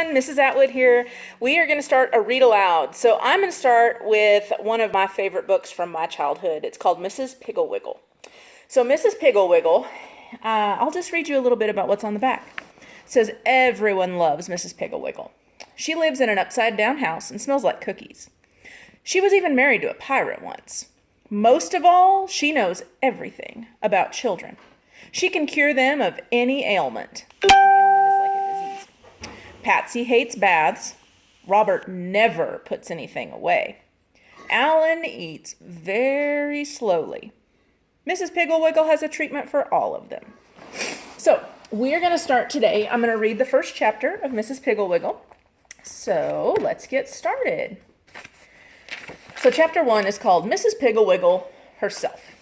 everyone. Mrs. Atwood here. We are going to start a read aloud. So I'm going to start with one of my favorite books from my childhood. It's called Mrs. Pigglewiggle. So Mrs. Pigglewiggle, I'll just read you a little bit about what's on the back. It says, everyone loves Mrs. Pigglewiggle. She lives in an upside-down house and smells like cookies. She was even married to a pirate once. Most of all, she knows everything about children. She can cure them of any ailment. An ailment is like a disease. Patsy hates baths. Robert never puts anything away. Alan eats very slowly. Mrs. Pigglewiggle has a treatment for all of them. So, we're going to start today. I'm going to read the first chapter of Mrs. Pigglewiggle. So, let's get started. So, chapter 1 is called Mrs. Pigglewiggle Herself.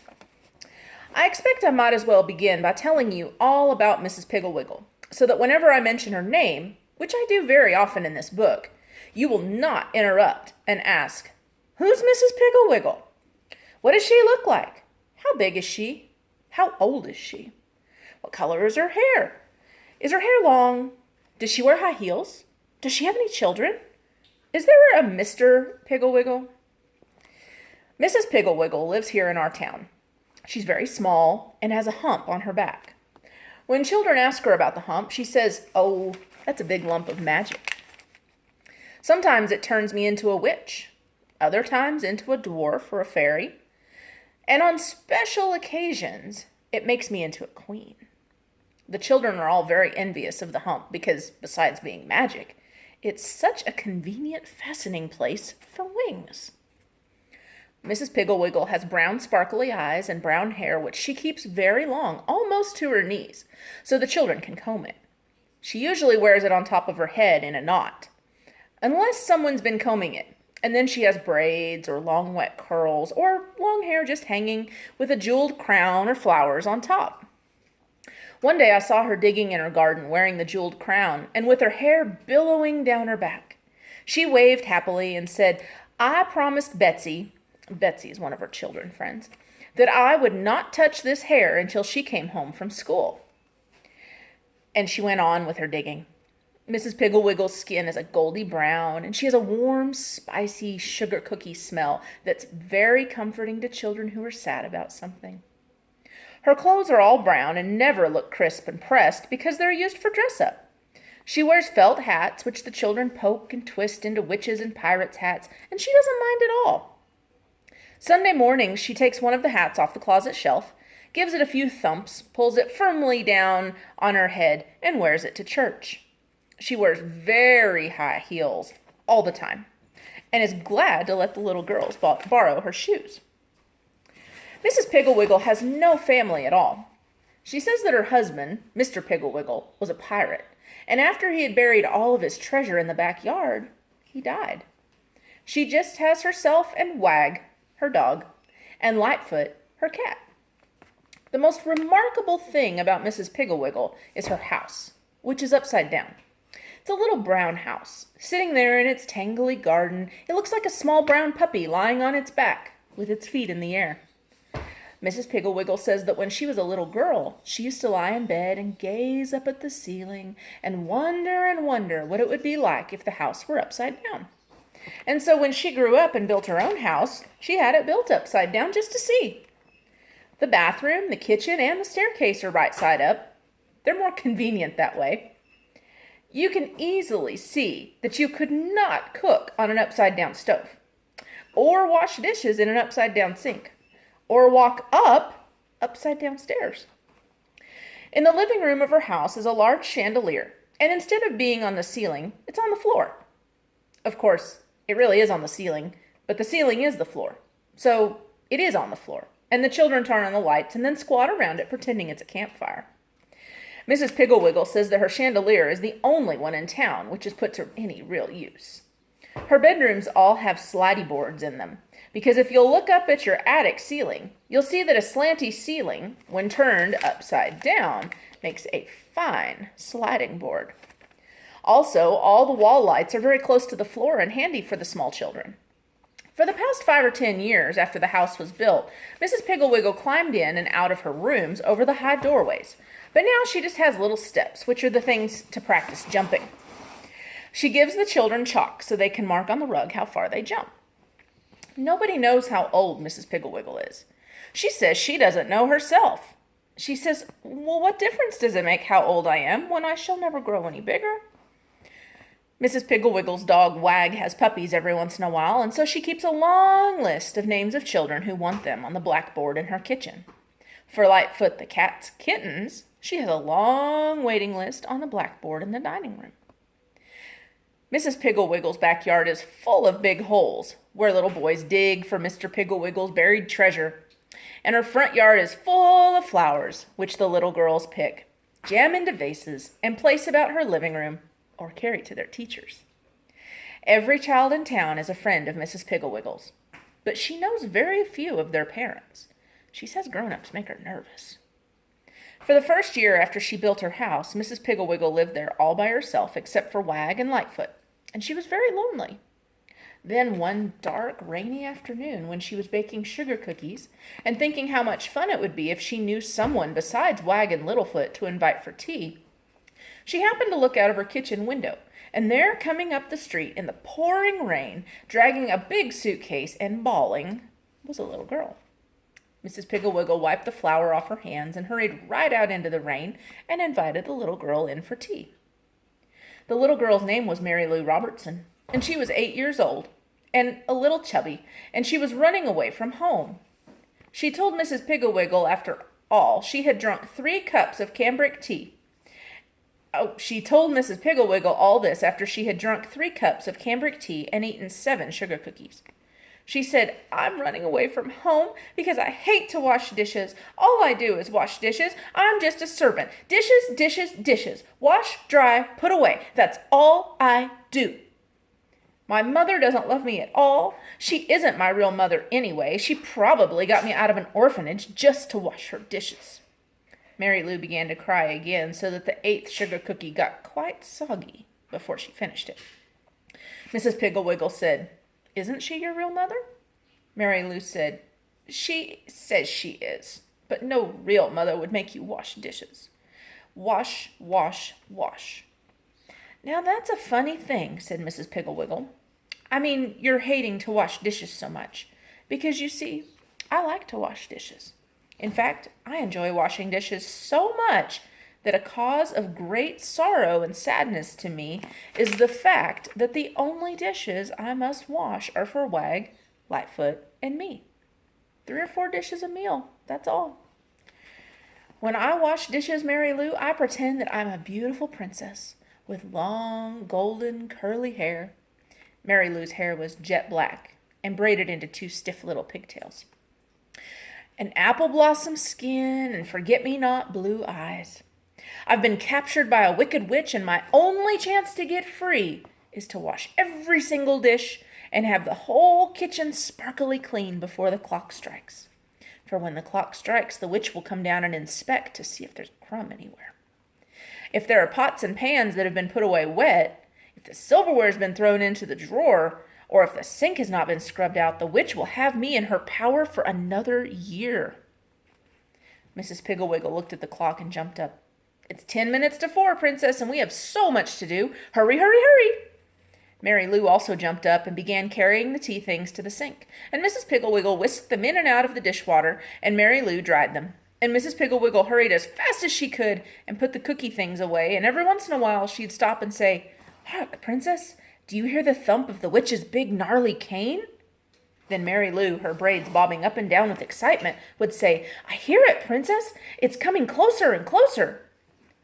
I expect I might as well begin by telling you all about Mrs. Pigglewiggle, so that whenever I mention her name, which I do very often in this book, you will not interrupt and ask, "Who's Mrs. Pigglewiggle? What does she look like? How big is she? How old is she? What color is her hair? Is her hair long? Does she wear high heels? Does she have any children? Is there a Mr. Pigglewiggle?" Mrs. Pigglewiggle lives here in our town. She's very small and has a hump on her back. When children ask her about the hump, she says, "Oh, that's a big lump of magic." Sometimes it turns me into a witch, other times into a dwarf or a fairy, and on special occasions, it makes me into a queen. The children are all very envious of the hump because, besides being magic, it's such a convenient fastening place for wings. Mrs. Pigglewiggle has brown sparkly eyes and brown hair which she keeps very long, almost to her knees, so the children can comb it. She usually wears it on top of her head in a knot, unless someone's been combing it, and then she has braids or long wet curls or long hair just hanging with a jeweled crown or flowers on top. One day I saw her digging in her garden wearing the jeweled crown and with her hair billowing down her back. She waved happily and said, "I promised Betsy is one of her children friends, that I would not touch this hair until she came home from school." And she went on with her digging. Mrs. Pigglewiggle's skin is a goldy brown, and she has a warm, spicy sugar cookie smell that's very comforting to children who are sad about something. Her clothes are all brown and never look crisp and pressed because they're used for dress-up. She wears felt hats, which the children poke and twist into witches' and pirates' hats, and she doesn't mind at all. Sunday mornings, she takes one of the hats off the closet shelf, gives it a few thumps, pulls it firmly down on her head, and wears it to church. She wears very high heels all the time, and is glad to let the little girls borrow her shoes. Mrs. Pigglewiggle has no family at all. She says that her husband, Mr. Pigglewiggle, was a pirate, and after he had buried all of his treasure in the backyard, he died. She just has herself and Wag, her dog, and Lightfoot, her cat. The most remarkable thing about Mrs. Pigglewiggle is her house, which is upside down. It's a little brown house. Sitting there in its tangly garden, it looks like a small brown puppy lying on its back, with its feet in the air. Mrs. Pigglewiggle says that when she was a little girl, she used to lie in bed and gaze up at the ceiling and wonder what it would be like if the house were upside down. And so when she grew up and built her own house, she had it built upside down just to see. The bathroom, the kitchen, and the staircase are right side up. They're more convenient that way. You can easily see that you could not cook on an upside down stove, or wash dishes in an upside down sink, or walk up upside down stairs. In the living room of her house is a large chandelier, and instead of being on the ceiling, it's on the floor. Of course, it really is on the ceiling, but the ceiling is the floor. So it is on the floor, and the children turn on the lights and then squat around it pretending it's a campfire. Mrs. Pigglewiggle says that her chandelier is the only one in town which is put to any real use. Her bedrooms all have slidey boards in them, because if you'll look up at your attic ceiling, you'll see that a slanty ceiling, when turned upside down, makes a fine sliding board. Also, all the wall lights are very close to the floor and handy for the small children. For the past 5 or 10 years after the house was built, Mrs. Pigglewiggle climbed in and out of her rooms over the high doorways, but now she just has little steps, which are the things to practice jumping. She gives the children chalk so they can mark on the rug how far they jump. Nobody knows how old Mrs. Piggle-Wiggle is. She says she doesn't know herself. She says, well, what difference does it make how old I am when I shall never grow any bigger? Mrs. Piggle-Wiggle's dog Wag has puppies every once in a while, and so she keeps a long list of names of children who want them on the blackboard in her kitchen. For Lightfoot the cat's kittens, she has a long waiting list on the blackboard in the dining room. Mrs. Piggle-Wiggle's backyard is full of big holes where little boys dig for Mr. Piggle-Wiggle's buried treasure. And her front yard is full of flowers, which the little girls pick, jam into vases, and place about her living room or carry to their teachers. Every child in town is a friend of Mrs. Piggle-Wiggle's, but she knows very few of their parents. She says grown-ups make her nervous. For the first year after she built her house, Mrs. Piggle-Wiggle lived there all by herself except for Wag and Lightfoot, and she was very lonely. Then one dark, rainy afternoon, when she was baking sugar cookies and thinking how much fun it would be if she knew someone besides Wag and Littlefoot to invite for tea, she happened to look out of her kitchen window, and there, coming up the street in the pouring rain, dragging a big suitcase and bawling, was a little girl. Mrs. Piggle-Wiggle wiped the flour off her hands and hurried right out into the rain and invited the little girl in for tea. The little girl's name was Mary Lou Robertson, and she was 8 years old and a little chubby, and she was running away from home. She told Mrs. Piggle-Wiggle after all she had drunk 3 cups of cambric tea. She told Mrs. Piggle-Wiggle all this after she had drunk 3 cups of cambric tea and eaten 7 sugar cookies. She said, I'm running away from home because I hate to wash dishes. All I do is wash dishes. I'm just a servant. Dishes, dishes, dishes. Wash, dry, put away. That's all I do. My mother doesn't love me at all. She isn't my real mother anyway. She probably got me out of an orphanage just to wash her dishes. Mary Lou began to cry again so that the 8th sugar cookie got quite soggy before she finished it. Mrs. Piggle-Wiggle said, Isn't she your real mother? Mary Lou said, She says she is, but no real mother would make you wash dishes. Wash, wash, wash. Now that's a funny thing, said Mrs. Piggle-Wiggle. I mean, you're hating to wash dishes so much, because you see, I like to wash dishes. In fact, I enjoy washing dishes so much that a cause of great sorrow and sadness to me is the fact that the only dishes I must wash are for Wag, Lightfoot, and me. 3 or 4 dishes a meal, that's all. When I wash dishes, Mary Lou, I pretend that I'm a beautiful princess with long, golden, curly hair. Mary Lou's hair was jet black and braided into 2 stiff little pigtails. An apple blossom skin and forget-me-not blue eyes. I've been captured by a wicked witch, and my only chance to get free is to wash every single dish and have the whole kitchen sparkly clean before the clock strikes. For when the clock strikes, the witch will come down and inspect to see if there's a crumb anywhere. If there are pots and pans that have been put away wet, if the silverware has been thrown into the drawer, or if the sink has not been scrubbed out, the witch will have me in her power for another year. Mrs. Piggle-Wiggle looked at the clock and jumped up. It's 10 minutes to 4, Princess, and we have so much to do. Hurry, hurry, hurry. Mary Lou also jumped up and began carrying the tea things to the sink, and Mrs. Piggle-Wiggle whisked them in and out of the dishwater, and Mary Lou dried them. And Mrs. Piggle-Wiggle hurried as fast as she could and put the cookie things away, and every once in a while she'd stop and say, Hark, Princess, do you hear the thump of the witch's big gnarly cane? Then Mary Lou, her braids bobbing up and down with excitement, would say, I hear it, Princess. It's coming closer and closer.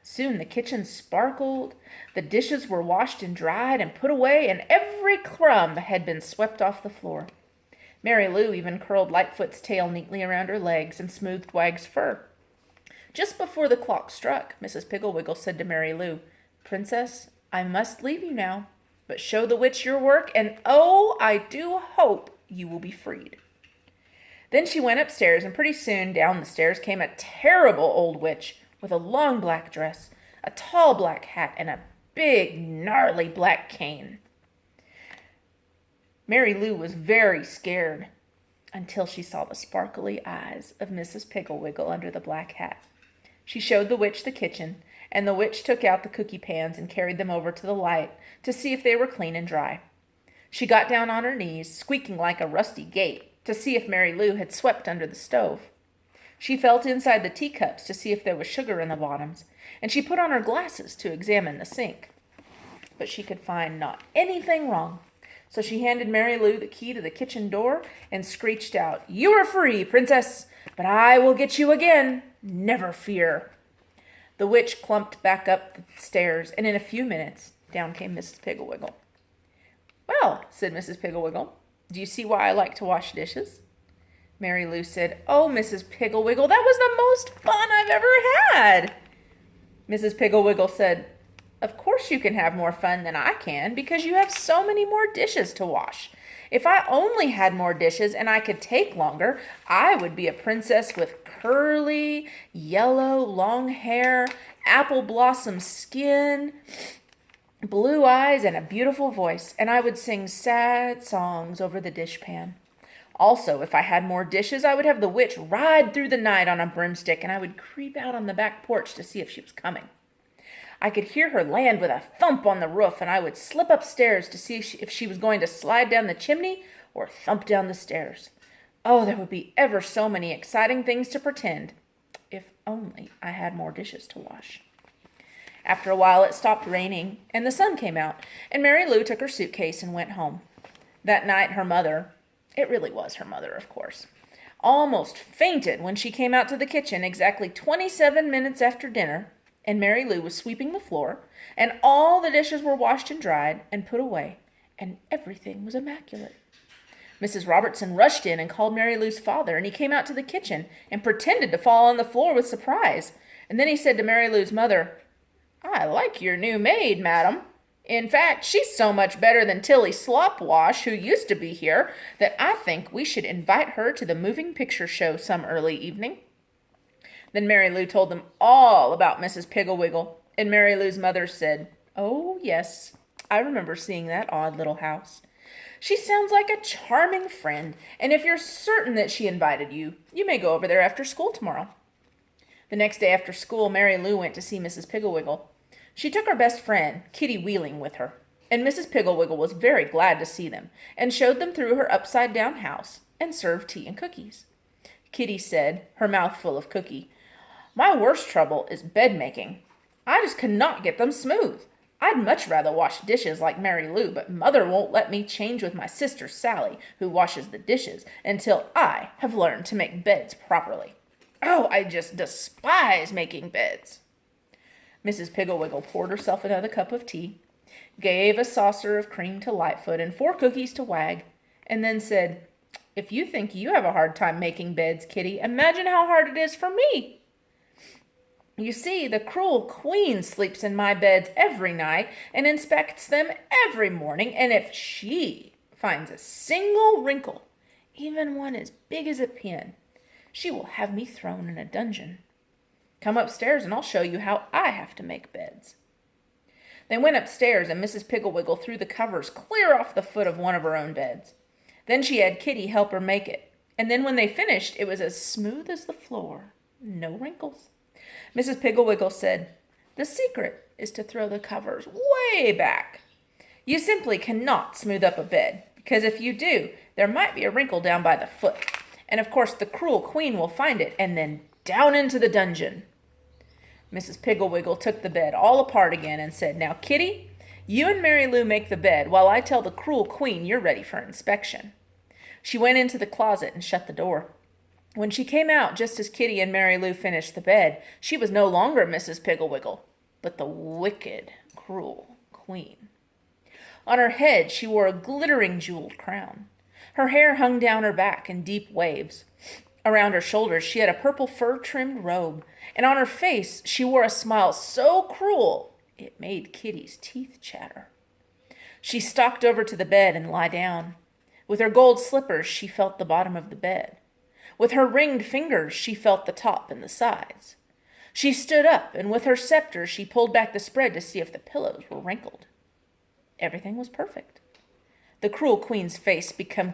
Soon the kitchen sparkled, the dishes were washed and dried and put away, and every crumb had been swept off the floor. Mary Lou even curled Lightfoot's tail neatly around her legs and smoothed Wag's fur. Just before the clock struck, Mrs. Piggle-Wiggle said to Mary Lou, Princess, I must leave you now, but show the witch your work, and oh, I do hope you will be freed. Then she went upstairs, and pretty soon down the stairs came a terrible old witch with a long black dress, a tall black hat, and a big, gnarly black cane. Mary Lou was very scared until she saw the sparkly eyes of Mrs. Piggle-Wiggle under the black hat. She showed the witch the kitchen, And the witch took out the cookie pans and carried them over to the light to see if they were clean and dry. She got down on her knees, squeaking like a rusty gate, to see if Mary Lou had swept under the stove. She felt inside the teacups to see if there was sugar in the bottoms, and she put on her glasses to examine the sink. But she could find not anything wrong. So she handed Mary Lou the key to the kitchen door and screeched out, "You are free, princess, but I will get you again. Never fear." The witch clumped back up the stairs, and in a few minutes, down came Mrs. Pigglewiggle. "Well," said Mrs. Pigglewiggle, "do you see why I like to wash dishes?" Mary Lou said, "Oh, Mrs. Pigglewiggle, that was the most fun I've ever had." Mrs. Pigglewiggle said, "Of course you can have more fun than I can, because you have so many more dishes to wash. If I only had more dishes and I could take longer, I would be a princess with curly, yellow, long hair, apple blossom skin, blue eyes, and a beautiful voice, and I would sing sad songs over the dishpan. Also, if I had more dishes, I would have the witch ride through the night on a broomstick, and I would creep out on the back porch to see if she was coming. I could hear her land with a thump on the roof, and I would slip upstairs to see if she was going to slide down the chimney or thump down the stairs. Oh, there would be ever so many exciting things to pretend, if only I had more dishes to wash." After a while, it stopped raining, and the sun came out, and Mary Lou took her suitcase and went home. That night, her mother, it really was her mother, of course, almost fainted when she came out to the kitchen exactly 27 minutes after dinner, and Mary Lou was sweeping the floor, and all the dishes were washed and dried and put away, and everything was immaculate. Mrs. Robertson rushed in and called Mary Lou's father, and he came out to the kitchen and pretended to fall on the floor with surprise. And then he said to Mary Lou's mother, "I like your new maid, madam. In fact, she's so much better than Tilly Slopwash, who used to be here, that I think we should invite her to the moving picture show some early evening." Then Mary Lou told them all about Mrs. Pigglewiggle, and Mary Lou's mother said, "Oh, yes, I remember seeing that odd little house. She sounds like a charming friend, and if you're certain that she invited you, you may go over there after school tomorrow." The next day after school, Mary Lou went to see Mrs. Pigglewiggle. She took her best friend, Kitty Wheeling, with her, and Mrs. Pigglewiggle was very glad to see them, and showed them through her upside-down house, and served tea and cookies. Kitty said, her mouth full of cookie, "My worst trouble is bed-making. I just cannot get them smooth. I'd much rather wash dishes like Mary Lou, but Mother won't let me change with my sister Sally, who washes the dishes, until I have learned to make beds properly. Oh, I just despise making beds." Mrs. Pigglewiggle poured herself another cup of tea, gave a saucer of cream to Lightfoot and 4 cookies to Wag, and then said, "If you think you have a hard time making beds, Kitty, imagine how hard it is for me. You see, the cruel queen sleeps in my beds every night and inspects them every morning, and if she finds a single wrinkle, even one as big as a pin, she will have me thrown in a dungeon. Come upstairs and I'll show you how I have to make beds." They went upstairs, and Mrs. Pigglewiggle threw the covers clear off the foot of one of her own beds. Then she had Kitty help her make it, and then when they finished, it was as smooth as the floor, no wrinkles. Mrs. Pigglewiggle said, "The secret is to throw the covers way back. You simply cannot smooth up a bed, because if you do, there might be a wrinkle down by the foot, and of course the cruel queen will find it, and then down into the dungeon." Mrs. Pigglewiggle took the bed all apart again and said, "Now, Kitty, you and Mary Lou make the bed while I tell the cruel queen you're ready for inspection." She went into the closet and shut the door. When she came out just as Kitty and Mary Lou finished the bed, she was no longer Mrs. Pigglewiggle, but the wicked, cruel queen. On her head she wore a glittering jeweled crown. Her hair hung down her back in deep waves. Around her shoulders she had a purple fur-trimmed robe, and on her face she wore a smile so cruel it made Kitty's teeth chatter. She stalked over to the bed and lay down. With her gold slippers she felt the bottom of the bed. With her ringed fingers she felt the top and the sides. She stood up, and with her scepter she pulled back the spread to see if the pillows were wrinkled. Everything was perfect. The cruel queen's face became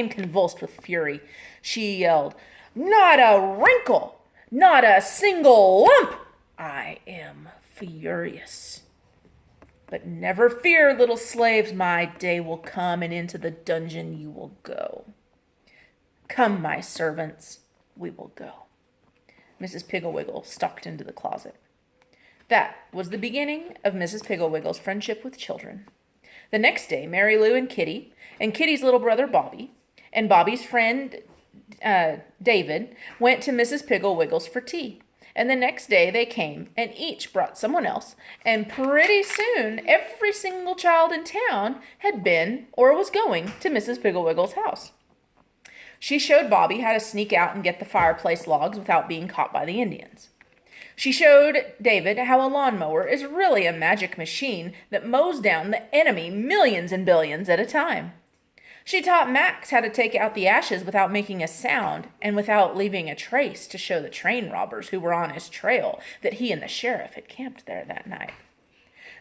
convulsed with fury. She yelled, "Not a wrinkle! Not a single lump! I am furious. But never fear, little slaves, my day will come, and into the dungeon you will go. Come, my servants, we will go. Mrs. Piggle-Wiggle stalked into the closet. That was the beginning of Mrs. Piggle-Wiggle's friendship with children. The next day, Mary Lou and Kitty, and Kitty's little brother Bobby, and Bobby's friend David went to Mrs. Piggle-Wiggle's for tea. And the next day they came, and each brought someone else, and pretty soon every single child in town had been or was going to Mrs. Piggle-Wiggle's house. She showed Bobby how to sneak out and get the fireplace logs without being caught by the Indians. She showed David how a lawnmower is really a magic machine that mows down the enemy millions and billions at a time. She taught Max how to take out the ashes without making a sound and without leaving a trace to show the train robbers who were on his trail that he and the sheriff had camped there that night.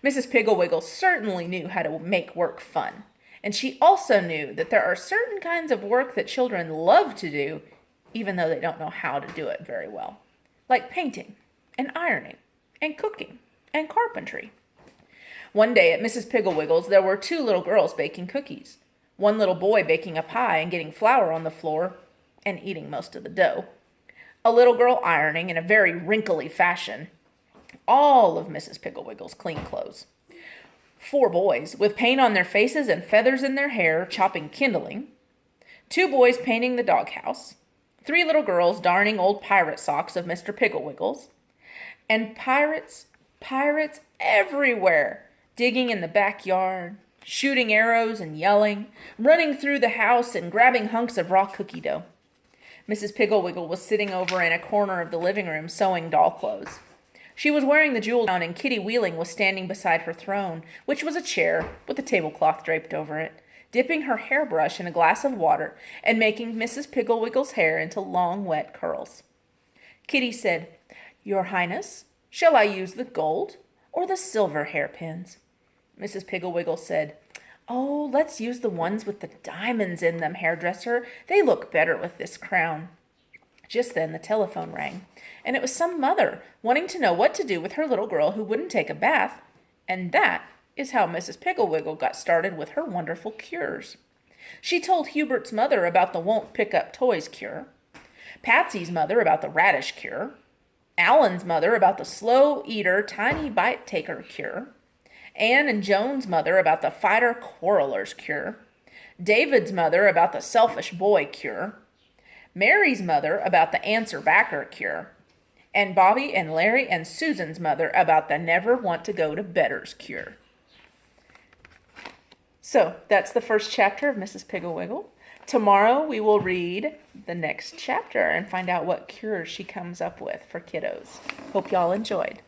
Mrs. Piggle-Wiggle certainly knew how to make work fun, and she also knew that there are certain kinds of work that children love to do, even though they don't know how to do it very well, like painting and ironing and cooking and carpentry. One day at Mrs. Piggle-Wiggle's, there were 2 little girls baking cookies. One little boy baking a pie and getting flour on the floor and eating most of the dough. A little girl ironing in a very wrinkly fashion all of Mrs. Piggle-Wiggle's clean clothes. 4 boys with paint on their faces and feathers in their hair chopping kindling. 2 boys painting the doghouse. 3 little girls darning old pirate socks of Mr. Piggle-Wiggle's. And pirates everywhere, digging in the backyard, shooting arrows and yelling, running through the house and grabbing hunks of raw cookie dough. Mrs. Piggle-Wiggle was sitting over in a corner of the living room sewing doll clothes. She was wearing the jewel gown, and Kitty Wheeling was standing beside her throne, which was a chair with a tablecloth draped over it, dipping her hairbrush in a glass of water and making Mrs. Piggle-Wiggle's hair into long, wet curls. Kitty said, "Your Highness, shall I use the gold or the silver hairpins?" Mrs. Piggle-Wiggle said, "Oh, let's use the ones with the diamonds in them, hairdresser. They look better with this crown." Just then the telephone rang, and it was some mother wanting to know what to do with her little girl who wouldn't take a bath, and that is how Mrs. Piggle-Wiggle got started with her wonderful cures. She told Hubert's mother about the won't pick up toys cure, Patsy's mother about the radish cure, Alan's mother about the slow eater, tiny bite taker cure, Anne and Joan's mother about the fighter quarreler's cure, David's mother about the selfish boy cure, Mary's mother about the answer backer cure, and Bobby and Larry and Susan's mother about the never want to go to bedders cure. So that's the first chapter of Mrs. Piggle-Wiggle. Tomorrow we will read the next chapter and find out what cures she comes up with for kiddos. Hope y'all enjoyed.